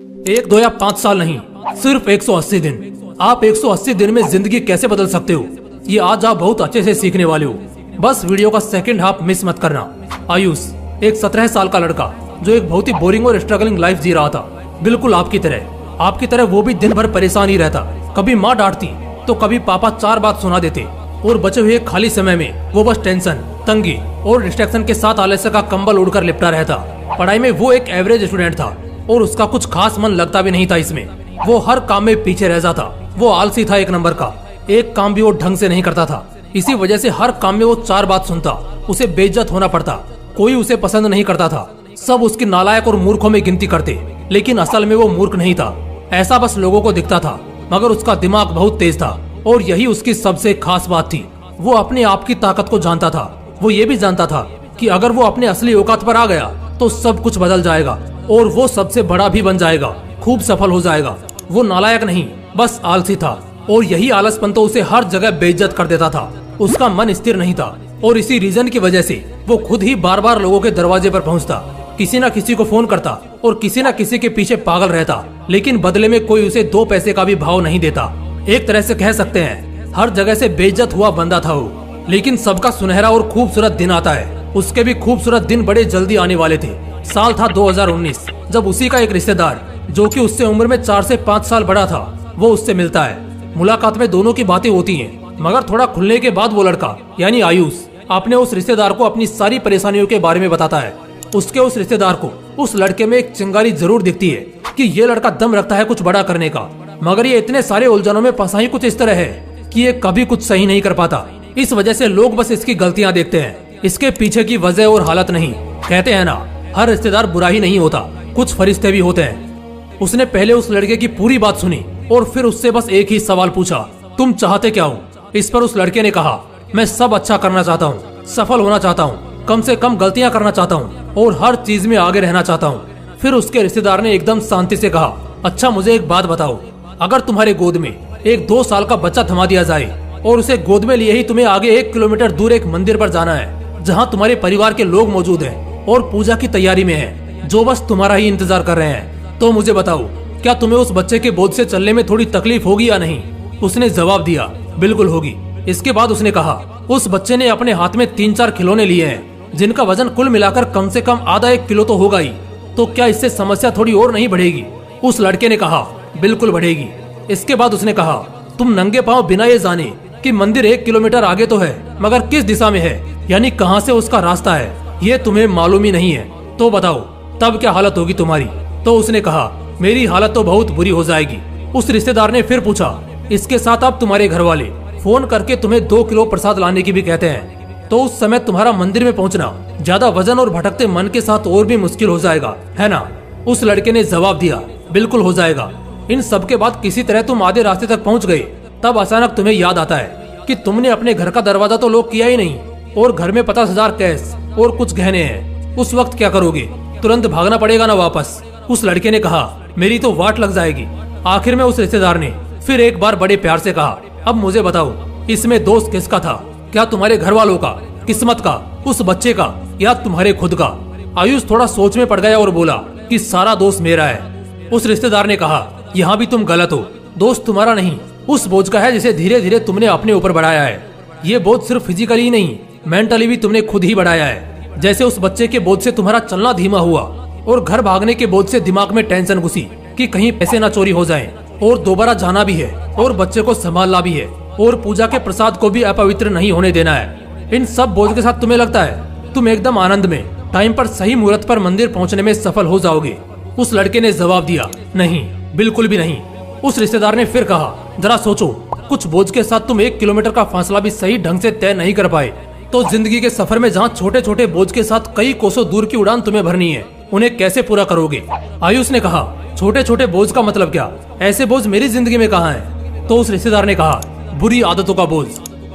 1, 2 या 5 साल नहीं, सिर्फ 180 दिन। आप 180 दिन में जिंदगी कैसे बदल सकते हो, ये आज आप बहुत अच्छे से सीखने वाले हो। बस वीडियो का सेकंड हाफ मिस मत करना। आयुष एक 17 साल का लड़का जो एक बहुत ही बोरिंग और स्ट्रगलिंग लाइफ जी रहा था, बिल्कुल आपकी तरह वो भी दिन भर परेशान ही रहता। कभी माँ डांटती तो कभी पापा 4 बात सुना देते और बचे हुए खाली समय में वो बस टेंशन, तंगी और डिस्ट्रैक्शन के साथ आलस्य का कंबल उड़कर लिपटा रहता। पढ़ाई में वो एक एवरेज स्टूडेंट था और उसका कुछ खास मन लगता भी नहीं था इसमें। वो हर काम में पीछे रह जाता। वो आलसी था 1 नंबर का। एक काम भी वो ढंग से नहीं करता था। इसी वजह से हर काम में वो 4 बात सुनता। उसे बेइज्जत होना पड़ता। कोई उसे पसंद नहीं करता था। सब उसकी नालायक और मूर्खों में गिनती करते, लेकिन असल में वो मूर्ख नहीं था। ऐसा बस लोगों को दिखता था, मगर उसका दिमाग बहुत तेज था और यही उसकी सबसे खास बात थी। वो अपने आप की ताकत को जानता था। वो ये भी जानता था कि अगर वो अपने असली औकात पर आ गया तो सब कुछ बदल जाएगा और वो सबसे बड़ा भी बन जाएगा, खूब सफल हो जाएगा। वो नालायक नहीं, बस आलसी था और यही आलसपन तो उसे हर जगह बेइज्जत कर देता था। उसका मन स्थिर नहीं था और इसी रीजन की वजह से वो खुद ही बार बार लोगों के दरवाजे पर पहुंचता, किसी न किसी को फोन करता और किसी न किसी के पीछे पागल रहता, लेकिन बदले में कोई उसे 2 पैसे का भी भाव नहीं देता। एक तरह से कह सकते हैं हर जगह से बेइज्जत हुआ बंदा था वो। लेकिन सबका सुनहरा और खूबसूरत दिन आता है। उसके भी खूबसूरत दिन बड़े जल्दी आने वाले थे। साल था 2019, जब उसी का एक रिश्तेदार जो कि उससे उम्र में 4 से 5 साल बड़ा था, वो उससे मिलता है। मुलाकात में दोनों की बातें होती हैं, मगर थोड़ा खुलने के बाद वो लड़का यानी आयुष अपने उस रिश्तेदार को अपनी सारी परेशानियों के बारे में बताता है। उसके उस रिश्तेदार को उस लड़के में एक चिंगारी जरूर दिखती है कि ये लड़का दम रखता है कुछ बड़ा करने का, मगर ये इतने सारे उलझनों में फंसा ही कुछ इस तरह है कि ये कभी कुछ सही नहीं कर पाता। इस वजह से लोग बस इसकी गलतियां देखते हैं, इसके पीछे की वजह और हालत नहीं। कहते हैं ना, हर रिश्तेदार बुरा ही नहीं होता, कुछ फरिश्ते भी होते हैं। उसने पहले उस लड़के की पूरी बात सुनी और फिर उससे बस एक ही सवाल पूछा, तुम चाहते क्या हो? इस पर उस लड़के ने कहा, मैं सब अच्छा करना चाहता हूँ, सफल होना चाहता हूँ, कम से कम गलतियाँ करना चाहता हूँ और हर चीज में आगे रहना चाहता हूँ। फिर उसके रिश्तेदार ने एकदम शांति से कहा, अच्छा मुझे एक बात बताओ, अगर तुम्हारे गोद में एक 2 साल का बच्चा थमा दिया जाए और उसे गोद में लिए ही तुम्हें आगे 1 किलोमीटर दूर एक मंदिर पर जाना है जहाँ तुम्हारे परिवार के लोग मौजूद हैं और पूजा की तैयारी में है, जो बस तुम्हारा ही इंतजार कर रहे हैं, तो मुझे बताओ क्या तुम्हें उस बच्चे के बोझ से चलने में थोड़ी तकलीफ होगी या नहीं? उसने जवाब दिया, बिल्कुल होगी। इसके बाद उसने कहा, उस बच्चे ने अपने हाथ में 3-4 खिलौने लिए हैं जिनका वजन कुल मिलाकर कम से कम आधा 1 किलो तो होगा ही, तो क्या इससे समस्या थोड़ी और नहीं बढ़ेगी? उस लड़के ने कहा, बिल्कुल बढ़ेगी। इसके बाद उसने कहा, तुम नंगे पांव बिना ये जाने कि मंदिर 1 किलोमीटर आगे तो है, मगर किस दिशा में है, यानी कहां से उसका रास्ता है, ये तुम्हें मालूम ही नहीं है, तो बताओ तब क्या हालत होगी तुम्हारी? तो उसने कहा, मेरी हालत तो बहुत बुरी हो जाएगी। उस रिश्तेदार ने फिर पूछा, इसके साथ अब तुम्हारे घर वाले फोन करके तुम्हें 2 किलो प्रसाद लाने की भी कहते हैं, तो उस समय तुम्हारा मंदिर में पहुंचना ज्यादा वजन और भटकते मन के साथ और भी मुश्किल हो जाएगा, है ना? उस लड़के ने जवाब दिया, बिल्कुल हो जाएगा। इन सब के बाद किसी तरह तुम आधे रास्ते तक पहुंच गए, तब अचानक तुम्हें याद आता है कि तुमने अपने घर का दरवाजा तो लॉक किया ही नहीं और घर में 50,000 कैश और कुछ गहने हैं। उस वक्त क्या करोगे? तुरंत भागना पड़ेगा ना वापस? उस लड़के ने कहा, मेरी तो वाट लग जाएगी। आखिर में उस रिश्तेदार ने फिर एक बार बड़े प्यार से कहा, अब मुझे बताओ इसमें दोस्त किसका था? क्या तुम्हारे घर वालों का, किस्मत का, उस बच्चे का, या तुम्हारे खुद का? आयुष थोड़ा सोच में पड़ गया और बोला कि सारा दोस्त मेरा है। उस रिश्तेदार ने कहा, यहाँ भी तुम गलत हो, दोस्त तुम्हारा नहीं, उस बोझ का है जिसे धीरे धीरे तुमने अपने ऊपर बढ़ाया है। ये बोझ सिर्फ फिजिकली ही नहीं, मेंटली भी तुमने खुद ही बढ़ाया है। जैसे उस बच्चे के बोझ से तुम्हारा चलना धीमा हुआ और घर भागने के बोझ से दिमाग में टेंशन घुसी कि कहीं पैसे ना चोरी हो जाएं और दोबारा जाना भी है और बच्चे को संभालना भी है और पूजा के प्रसाद को भी अपवित्र नहीं होने देना है। इन सब बोझ के साथ तुम्हें लगता है तुम एकदम आनंद में टाइम पर सही मुहूर्त पर मंदिर पहुंचने में सफल हो जाओगे? उस लड़के ने जवाब दिया, नहीं, बिल्कुल भी नहीं। उस रिश्तेदार ने फिर कहा, जरा सोचो, कुछ बोझ के साथ तुम 1 किलोमीटर का फासला भी सही ढंग से तय नहीं कर पाए, तो जिंदगी के सफर में जहाँ छोटे छोटे बोझ के साथ कई कोसों दूर की उड़ान तुम्हें भरनी है, उन्हें कैसे पूरा करोगे? आयुष ने कहा, छोटे छोटे बोझ का मतलब क्या? ऐसे बोझ मेरी जिंदगी में कहाँ है? तो उस रिश्तेदार ने कहा, बुरी आदतों का बोझ,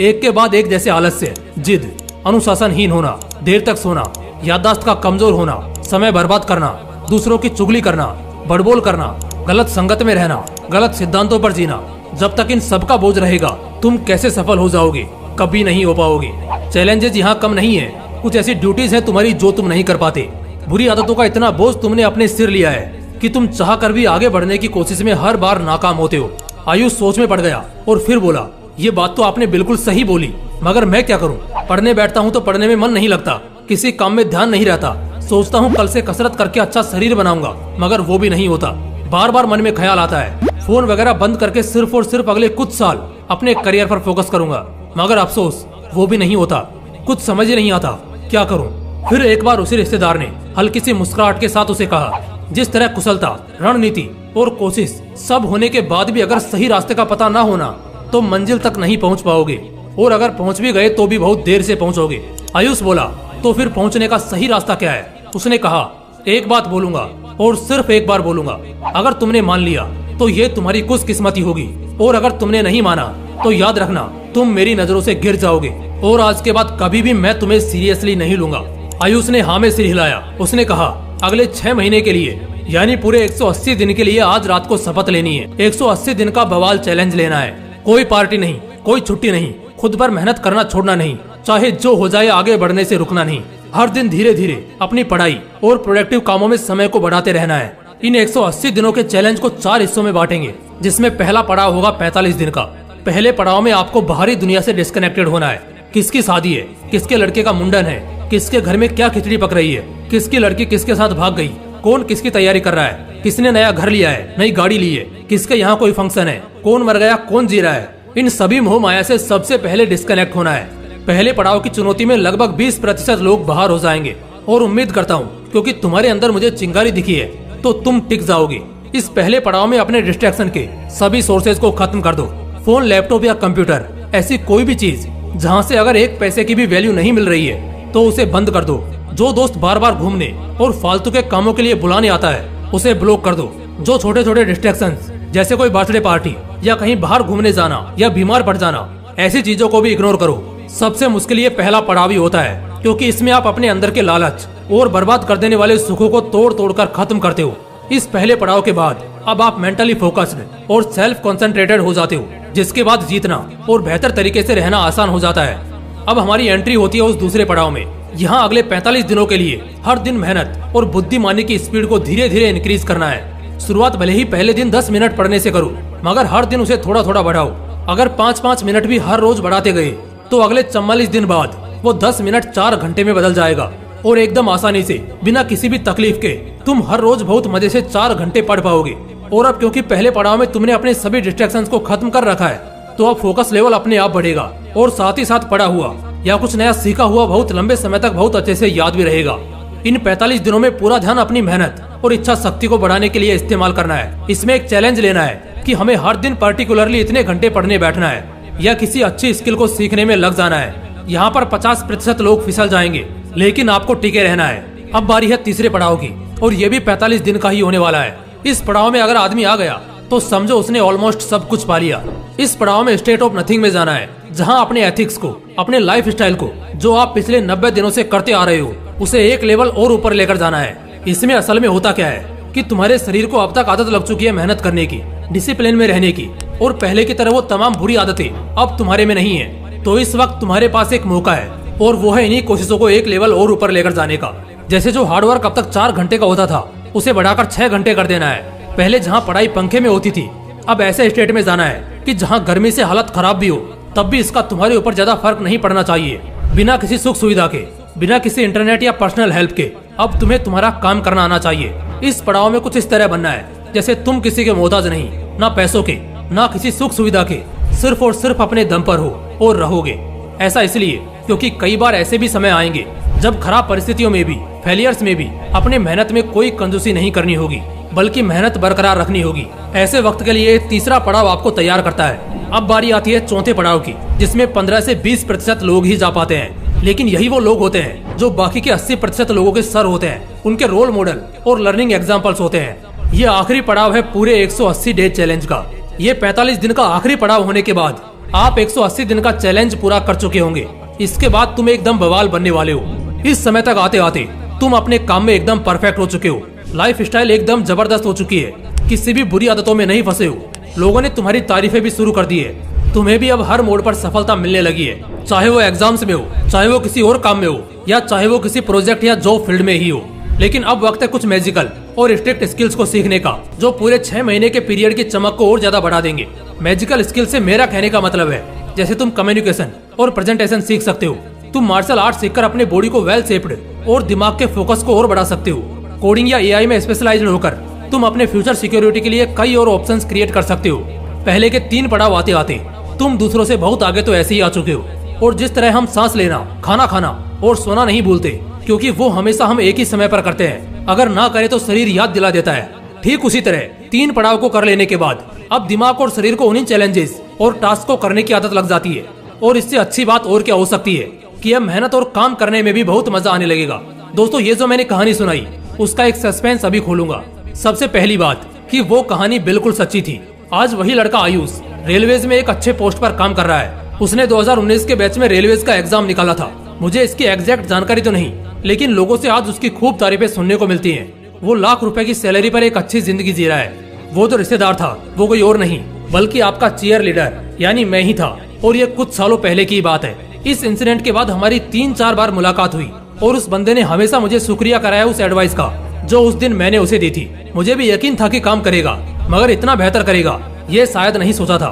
एक के बाद एक, जैसे आलस्य, जिद, अनुशासनहीन होना, देर तक सोना, याददाश्त का कमजोर होना, समय बर्बाद करना, दूसरों की चुगली करना, बड़बोल करना, गलत संगत में रहना, गलत सिद्धांतों पर जीना। जब तक इन सब का बोझ रहेगा तुम कैसे सफल हो जाओगे? कभी नहीं हो पाओगे। चैलेंजेस यहाँ कम नहीं है, कुछ ऐसी ड्यूटीज है तुम्हारी जो तुम नहीं कर पाते। बुरी आदतों का इतना बोझ तुमने अपने सिर लिया है कि तुम चाह कर भी आगे बढ़ने की कोशिश में हर बार नाकाम होते हो। आयुष सोच में पड़ गया और फिर बोला, ये बात तो आपने बिल्कुल सही बोली, मगर मैं क्या करूं? पढ़ने बैठता हूं तो पढ़ने में मन नहीं लगता, किसी काम में ध्यान नहीं रहता। सोचता हूं कल से कसरत करके अच्छा शरीर बनाऊंगा, मगर वो भी नहीं होता। बार बार मन में ख्याल आता है फोन वगैरह बंद करके सिर्फ और सिर्फ अगले कुछ साल अपने करियर पर फोकस करूंगा, मगर अफसोस वो भी नहीं होता। कुछ समझ ही नहीं आता क्या करूं। फिर एक बार उसी रिश्तेदार ने हल्की सी मुस्कुराहट के साथ उसे कहा, जिस तरह कुशलता, रणनीति और कोशिश सब होने के बाद भी अगर सही रास्ते का पता ना होना तो मंजिल तक नहीं पहुंच पाओगे, और अगर पहुंच भी गए तो भी बहुत देर से पहुंचोगे। आयुष बोला, तो फिर पहुंचने का सही रास्ता क्या है? उसने कहा, एक बात बोलूंगा और सिर्फ एक बार बोलूंगा। अगर तुमने मान लिया तो ये तुम्हारी खुशकिस्मती होगी, और अगर तुमने नहीं माना तो याद रखना तुम मेरी नजरों से गिर जाओगे, और आज के बाद कभी भी मैं तुम्हें सीरियसली नहीं लूंगा। आयुष ने हाँ में सिर हिलाया। उसने कहा, अगले 6 महीने के लिए यानी पूरे 180 दिन के लिए आज रात को शपथ लेनी है। 180 दिन का बवाल चैलेंज लेना है। कोई पार्टी नहीं, कोई छुट्टी नहीं, खुद पर मेहनत करना छोड़ना नहीं, चाहे जो हो जाए आगे बढ़ने से रुकना नहीं। हर दिन धीरे धीरे अपनी पढ़ाई और प्रोडक्टिव कामों में समय को बढ़ाते रहना है। इन 180 दिनों के चैलेंज को 4 हिस्सों में बांटेंगे, जिसमें पहला पड़ाव होगा 45 दिन का। पहले पड़ाव में आपको बाहरी दुनिया से डिस्कनेक्टेड होना है। किसकी शादी है, किसके लड़के का मुंडन है, किसके घर में क्या खिचड़ी पक रही है, किसकी लड़की किसके साथ भाग गई, कौन किसकी तैयारी कर रहा है, किसने नया घर लिया है, नई गाड़ी ली है, किसके यहाँ कोई फंक्शन है, कौन मर गया, कौन जी रहा है। इन सभी मोह माया से सबसे पहले डिस्कनेक्ट होना है। पहले पड़ाव की चुनौती में लगभग 20% लोग बाहर हो जाएंगे, और उम्मीद करता हूँ क्योंकि तुम्हारे अंदर मुझे चिंगारी दिखी है तो तुम टिक जाओगे। इस पहले पड़ाव में अपने डिस्ट्रैक्शन के सभी सोर्सेज को खत्म कर दो। फोन, लैपटॉप या कंप्यूटर, ऐसी कोई भी चीज जहाँ से अगर 1 पैसे की भी वैल्यू नहीं मिल रही है तो उसे बंद कर दो। जो दोस्त बार बार घूमने और फालतू के कामों के लिए बुलाने आता है उसे ब्लॉक कर दो। जो छोटे छोटे डिस्ट्रैक्शंस जैसे कोई बर्थडे पार्टी या कहीं बाहर घूमने जाना या बीमार पड़ जाना, ऐसी चीजों को भी इग्नोर करो। सबसे मुश्किल ये पहला पड़ाव ही होता है, क्योंकि इसमें आप अपने अंदर के लालच और बर्बाद कर देने वाले सुखों को तोड़ तोड़ कर खत्म करते हो। इस पहले पड़ाव के बाद अब आप मेंटली फोकस्ड और सेल्फ कंसंट्रेटेड हो जाते हो, जिसके बाद जीतना और बेहतर तरीके से रहना आसान हो जाता है। अब हमारी एंट्री होती है उस दूसरे पड़ाव में। यहाँ अगले 45 दिनों के लिए हर दिन मेहनत और बुद्धिमानी की स्पीड को धीरे धीरे इंक्रीज करना है। शुरुआत भले ही पहले दिन 10 मिनट पढ़ने से करो, मगर हर दिन उसे थोड़ा थोड़ा बढ़ाओ। अगर 5-5 मिनट भी हर रोज बढ़ाते गए तो अगले 44 दिन बाद वो 10 मिनट 4 घंटे में बदल जाएगा, और एकदम आसानी से बिना किसी भी तकलीफ के तुम हर रोज बहुत मजे से 4 घंटे पढ़ पाओगे। और अब क्योंकि पहले पड़ाव में तुमने अपने सभी डिस्ट्रैक्शंस को खत्म कर रखा है, तो अब फोकस लेवल अपने आप बढ़ेगा, और साथ ही साथ पढ़ा हुआ या कुछ नया सीखा हुआ बहुत लंबे समय तक बहुत अच्छे से याद भी रहेगा। इन 45 दिनों में पूरा ध्यान अपनी मेहनत और इच्छा शक्ति को बढ़ाने के लिए इस्तेमाल करना है। इसमें एक चैलेंज लेना है कि हमें हर दिन पर्टिकुलरली इतने घंटे पढ़ने बैठना है या किसी अच्छी स्किल को सीखने में लग जाना है। यहाँ पर 50% लोग फिसल जाएंगे, लेकिन आपको टिके रहना है। अब बारी है तीसरे पड़ाव की, और ये भी 45 दिन का ही होने वाला है। इस पड़ाव में अगर आदमी आ गया तो समझो उसने ऑलमोस्ट सब कुछ पा लिया। इस पड़ाव में स्टेट ऑफ नथिंग में जाना है, जहाँ अपने एथिक्स को, अपने लाइफ स्टाइल को, जो आप पिछले 90 दिनों से करते आ रहे हो, उसे एक लेवल और ऊपर लेकर जाना है। इसमें असल में होता क्या है कि तुम्हारे शरीर को अब तक आदत लग चुकी है मेहनत करने की, डिसिप्लिन में रहने की, और पहले की तरह वो तमाम बुरी आदतें अब तुम्हारे में नहीं है। तो इस वक्त तुम्हारे पास एक मौका है, और वो है इन्हीं कोशिशों को एक लेवल और ऊपर लेकर जाने का। जैसे जो हार्डवर्क अब तक 4 घंटे का होता था, उसे बढ़ाकर 6 घंटे कर देना है। पहले जहाँ पढ़ाई पंखे में होती थी, अब ऐसे स्टेट में जाना है कि जहाँ गर्मी से हालत खराब भी हो, तब भी इसका तुम्हारे ऊपर ज्यादा फर्क नहीं पड़ना चाहिए। बिना किसी सुख सुविधा के, बिना किसी इंटरनेट या पर्सनल हेल्प के अब तुम्हें तुम्हारा काम करना आना चाहिए। इस पड़ाव में कुछ इस तरह बनना है जैसे तुम किसी के मोहताज नहीं, ना पैसों के, ना किसी सुख सुविधा के, सिर्फ और सिर्फ अपने दम पर हो और रहोगे। ऐसा इसलिए क्योंकि कई बार ऐसे भी समय आएंगे जब खराब परिस्थितियों में भी, फेलियर्स में भी अपने मेहनत में कोई कंजूसी नहीं करनी होगी, बल्कि मेहनत बरकरार रखनी होगी। ऐसे वक्त के लिए तीसरा पड़ाव आपको तैयार करता है। अब बारी आती है चौथे पड़ाव की, जिसमें 15 से 20% लोग ही जा पाते हैं। लेकिन यही वो लोग होते हैं जो बाकी के 80% लोगों के सर होते हैं, उनके रोल मॉडल और लर्निंग एग्जाम्पल्स होते हैं। ये आखिरी पड़ाव है पूरे 180 डे चैलेंज का। ये 45 दिन का आखिरी पड़ाव होने के बाद आप 180 दिन का चैलेंज पूरा कर चुके होंगे। इसके बाद तुम एकदम बवाल बनने वाले हो। इस समय तक आते आते तुम अपने काम में एकदम परफेक्ट हो चुके हो। लाइफ स्टाइल एकदम जबरदस्त हो चुकी है। किसी भी बुरी आदतों में नहीं फंसे हो। लोगों ने तुम्हारी तारीफें भी शुरू कर दी है। तुम्हें भी अब हर मोड़ पर सफलता मिलने लगी है, चाहे वो एग्जाम्स में हो, चाहे वो किसी और काम में हो, या चाहे वो किसी प्रोजेक्ट या जॉब फील्ड में ही हो। लेकिन अब वक्त है कुछ मैजिकल और स्ट्रिक्ट स्किल्स को सीखने का, जो पूरे 6 महीने के पीरियड की चमक को और ज्यादा बढ़ा देंगे। मैजिकल स्किल से मेरा कहने का मतलब है, जैसे तुम कम्युनिकेशन और प्रेजेंटेशन सीख सकते हो, तुम मार्शल आर्ट सीखकर अपने बॉडी को वेल शेप्ड और दिमाग के फोकस को और बढ़ा सकते हो। कोडिंग या एआई में स्पेशलाइज्ड होकर तुम अपने फ्यूचर सिक्योरिटी के लिए कई और ऑप्शंस क्रिएट कर सकते हो। पहले के 3 पड़ाव आते आते तुम दूसरों से बहुत आगे तो ऐसे ही आ चुके हो। और जिस तरह हम सांस लेना, खाना खाना और सोना नहीं भूलते, क्योंकि वो हमेशा हम एक ही समय पर करते हैं, अगर ना करे तो शरीर याद दिला देता है, ठीक उसी तरह 3 पड़ाव को कर लेने के बाद अब दिमाग और शरीर को उन्हीं चैलेंजेस और टास्क को करने की आदत लग जाती है। और इससे अच्छी बात और क्या हो सकती है कि अब मेहनत और काम करने में भी बहुत मजा आने लगेगा। दोस्तों, ये जो मैंने कहानी सुनाई उसका एक सस्पेंस अभी खोलूंगा। सबसे पहली बात कि वो कहानी बिल्कुल सच्ची थी। आज वही लड़का आयुष रेलवेज में एक अच्छे पोस्ट पर काम कर रहा है। उसने 2019 के बैच में रेलवेज का एग्जाम निकाला था। मुझे इसकी एग्जैक्ट जानकारी तो नहीं, लेकिन लोगों से आज उसकी खूब तारीफें सुनने को मिलती हैं। वो लाख रुपए की सैलरी पर एक अच्छी जिंदगी जी रहा है। वो जो रिश्तेदार था वो कोई और नहीं बल्कि आपका चीयर लीडर यानी मैं ही था। और ये कुछ सालों पहले की बात है। इस इंसिडेंट के बाद हमारी 3-4 बार मुलाकात हुई और उस बंदे ने हमेशा मुझे शुक्रिया कराया उस एडवाइस का जो उस दिन मैंने उसे दी थी। मुझे भी यकीन था कि काम करेगा, मगर इतना बेहतर करेगा ये शायद नहीं सोचा था।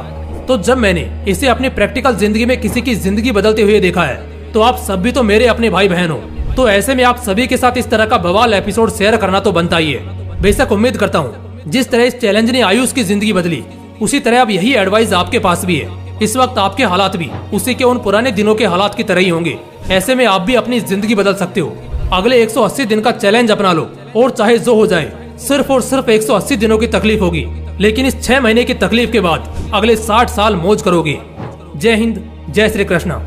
तो जब मैंने इसे अपनी प्रैक्टिकल जिंदगी में किसी की जिंदगी बदलते हुए देखा है, तो आप सब भी तो मेरे अपने भाई बहन हो। तो ऐसे में आप सभी के साथ इस तरह का बवाल एपिसोड शेयर करना तो बनता ही है। बेशक उम्मीद करता हूँ जिस तरह इस चैलेंज ने आयुष की जिंदगी बदली, उसी तरह अब यही एडवाइस आपके पास भी है। इस वक्त आपके हालात भी उसी के उन पुराने दिनों के हालात की तरह ही होंगे। ऐसे में आप भी अपनी जिंदगी बदल सकते हो। अगले 180 दिन का चैलेंज अपना लो और चाहे जो हो जाए, सिर्फ और सिर्फ 180 दिनों की तकलीफ होगी, लेकिन इस 6 महीने की तकलीफ के बाद अगले 60 साल मौज करोगे। जय हिंद, जय श्री कृष्णा।